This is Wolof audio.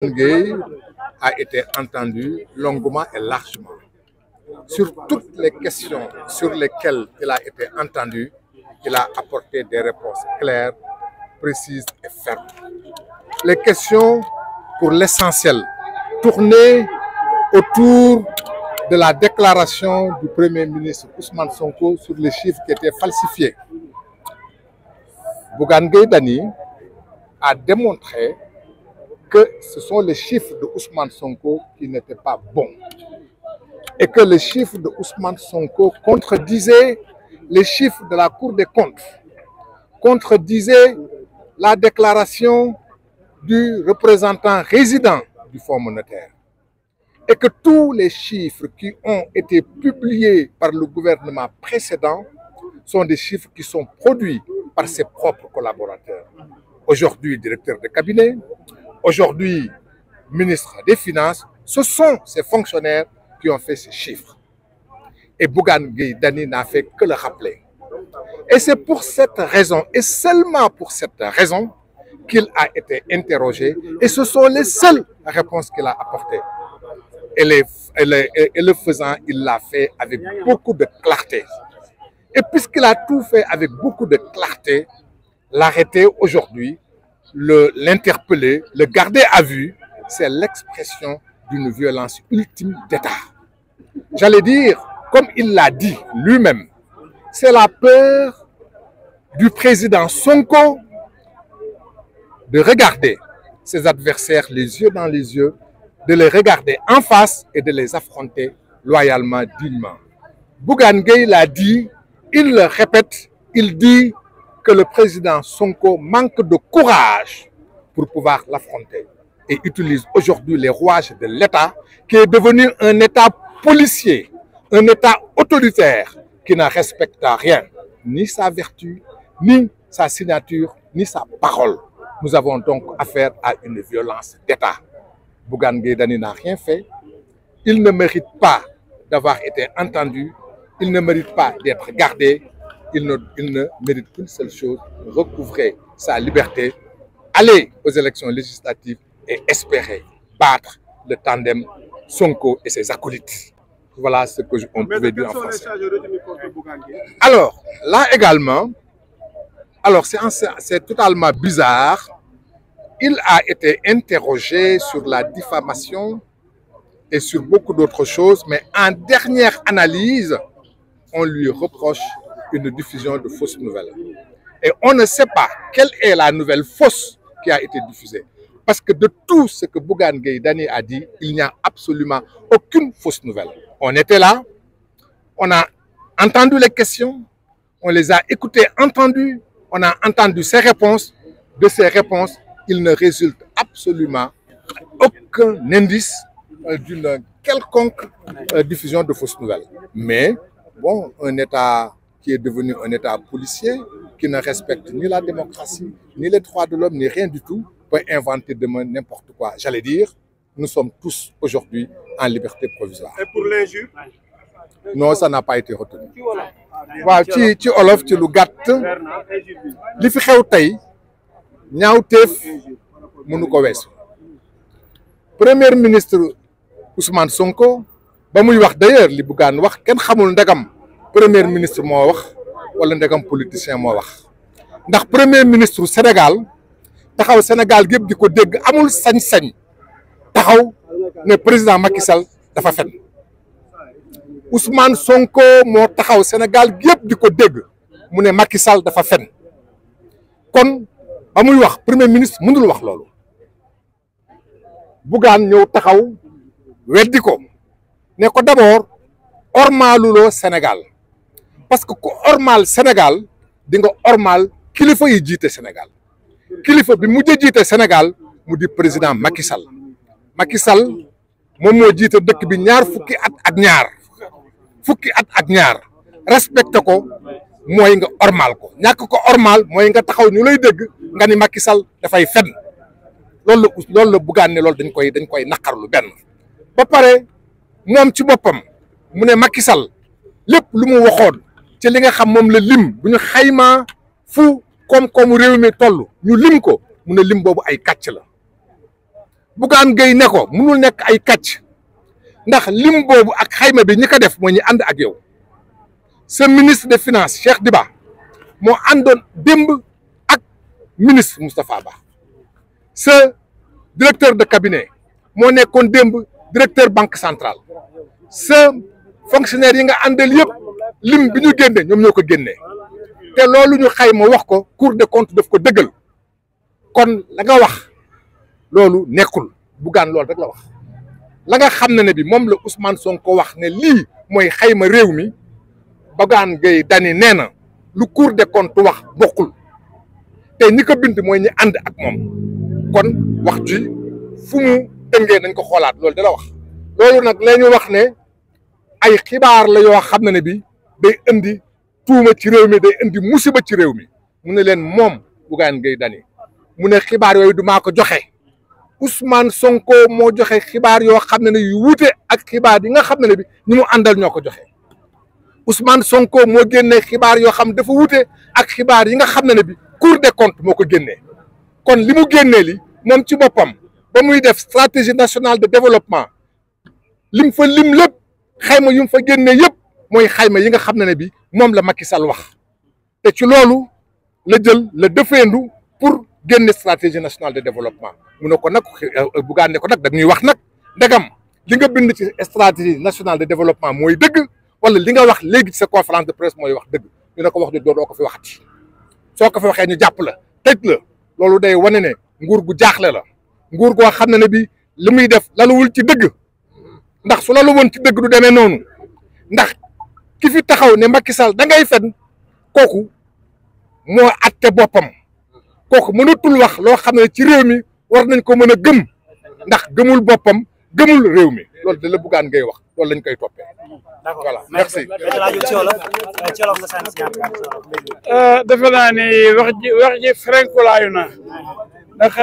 Gueye a été entendu longuement et largement. Sur toutes les questions sur lesquelles il a été entendu, il a apporté des réponses claires, précises et fermes. Les questions, pour l'essentiel, tournaient autour de la déclaration du Premier ministre Ousmane Sonko sur les chiffres qui étaient falsifiés. Bougane Gueye Dany a démontré que ce sont les chiffres de Ousmane Sonko qui n'étaient pas bons et que les chiffres de Ousmane Sonko contredisaient les chiffres de la Cour des comptes, contredisaient la déclaration du représentant résident du Fonds monétaire et que tous les chiffres qui ont été publiés par le gouvernement précédent sont des chiffres qui sont produits par ses propres collaborateurs. Aujourd'hui, directeur de cabinet, aujourd'hui, ministre des Finances, ce sont ces fonctionnaires qui ont fait ces chiffres. Et Bougane Gueye Dany n'a fait que le rappeler. Et c'est pour cette raison, et seulement pour cette raison, qu'il a été interrogé. Et ce sont les seules réponses qu'il a apportées. Et le faisant, il l'a fait avec beaucoup de clarté. Et puisqu'il a tout fait avec beaucoup de clarté, l'arrêter aujourd'hui, l'interpeller, le garder à vue, c'est l'expression d'une violence ultime d'État. J'allais dire, comme il l'a dit lui-même, c'est la peur du président Sonko de regarder ses adversaires les yeux dans les yeux, de les regarder en face et de les affronter loyalement, dignement. Bougane Gueye l'a dit, il le répète, il dit que le président Sonko manque de courage pour pouvoir l'affronter et utilise aujourd'hui les rouages de l'État qui est devenu un État policier, un État autoritaire qui ne respecte rien, ni sa vertu, ni sa signature, ni sa parole. Nous avons donc affaire à une violence d'État. Bougane Gueye Dany n'a rien fait. Il ne mérite pas d'avoir été entendu. Il ne mérite pas d'être gardé. Il ne mérite qu'une seule chose, recouvrer sa liberté, aller aux élections législatives et espérer battre le tandem Sonko et ses acolytes. Voilà ce que on pouvait dire en français. Alors, là également, c'est totalement bizarre. Il a été interrogé sur la diffamation et sur beaucoup d'autres choses, mais en dernière analyse, on lui reproche une diffusion de fausses nouvelles. Et on ne sait pas quelle est la nouvelle fausse qui a été diffusée. Parce que de tout ce que Bougane Gueye Dany a dit, il n'y a absolument aucune fausse nouvelle. On était là, on a entendu les questions, on les a écoutées, entendues, on a entendu ses réponses. De ces réponses, il ne résulte absolument aucun indice d'une quelconque diffusion de fausses nouvelles. Mais bon, un État qui est devenu un État policier, qui ne respecte ni la démocratie, ni les droits de l'homme, ni rien du tout, peut inventer demain n'importe quoi. J'allais dire, nous sommes tous aujourd'hui en liberté provisoire. Et pour l'injure? Non, ça n'a pas été retenu. waaw ci olof ci lu gàtt li fi xew tey ñaawteef mënu ko weesu. Premier ministre Ousmane Sonko ba muy wax d'ailleurs li Bougane wax kenn xamul ndegam premier ministre moo wax wala ndegam politicien moo wax ndax premier ministre Sénégal taxaw Sénégal gépp di ko dégg amul sañ-sañ taxaw ne président Macky Sall dafa fen. Ousmane Sonko moo taxaw Sénégal gépp di ko dégg mu ne Macky Sall dafa fen. kon ba muy wax premier ministre mënul wax loolu. Bougane ñëw taxaw weddi ko ne ko d'abord ormaaluloo Sénégal parce que ku ormaal Sénégal di nga ormaal kilifa yi jiite Sénégal. kilifa bi mujj jiite Sénégal mu di président Macky Sall. Macky Sall moom moo jiite dëkk bi fukki at ak ñaar respecté ko mooy nga ormal ko ñàkk ko ormal mooy nga taxaw ñu lay dégg nga ni Macky Sall dafay fen. loolu la Bougane ne loolu dañ koy naqarlu benn. ba pare moom ci boppam mu ne Macky Sall lépp lu mu waxoon ci li nga xam moom la lim bu ñu xaymaa fu koom-koomu réew mi toll ñu lim ko mu ne lim boobu ay kàcc la. Bougane Gueye ne ko mënul nekk ay kàcc ndax lim boobu ak xayma bi ñi ko def moo ñu ànd ak yow ce ministre des finances Cheikh Diba moo àndoon démb ak ministre Moustapha Ba ce directeur de cabinet moo nekkoon démb directeur banque centrale ce fonctionnaire yi nga àndal yëpp lim bi ñu génne ñoom ñoo ko génnee te loolu ñu xayma wax ko Cour des comptes daf ko dëggal kon la nga wax loolu nekkul Bougane loolu rek la wax la nga xam ne bi moom la Ousmane Sonko wax ne lii mooy xayma réew mi Bougane Gueye Dany nee na lu Cour des comptes wax bokkul te ñi ko bind mooy ñi ànd ak moom kon wax ji fu mu dëngee nañ ko xoolaat loolu da la wax loolu nag la ñu wax ne ay xibaar la yoo xam ne bi day indi tuuma ci réew mi day indi musiba ci réew mi mu ne leen moom Bougane Gueye Dany mu ne xibaar yooyu du maa ko joxe Ousmane Sonko moo joxe xibaar yoo xam ne yu wuute ak xibaar yi nga xam ne bi ñi mu àndal ñoo ko joxe Ousmane Sonko moo génnee xibaar yoo xam dafa wuute ak xibaar yi nga xam ne bi Cour des comptes moo ko génnee kon li mu génnee li moom ci boppam ba muy def stratégie nationale de développement lim fa lim lépp xayma yu mu fa génnee yëpp mooy xayma yi nga xam ne bi moom la Macky Sall wax te ci loolu la jël la défendu pour génne stratégie nationale de développement mu ne ko nag Bougane ne ko nag da ñuy wax nag ndegam li nga bind ci stratégie nationale de développement mooy dëgg wala li nga wax léegi ci sa conférence de presse mooy wax dëgg ñu ne ko wax doo ko fi waxati soo ko fi waxee ñu jàpp la tëj la loolu day wane ne nguur gu jaaxle la nguur goo xam ne bi li muy def laluwul ci dëgg ndax su lalu woon ci dëgg du demee noonu ndax ki fi taxaw ne Macky Sall da ngay fen kooku moo atte boppam kooku mënatul wax loo xam ne ci réew mi war nañ ko mën a gëm ndax gëmul boppam gëmul réew mi loolu da la Bougane ngay wax loolu lañ koy toppee. Voilà merci. defe naa ni wax ji ferenkulaayu na ndax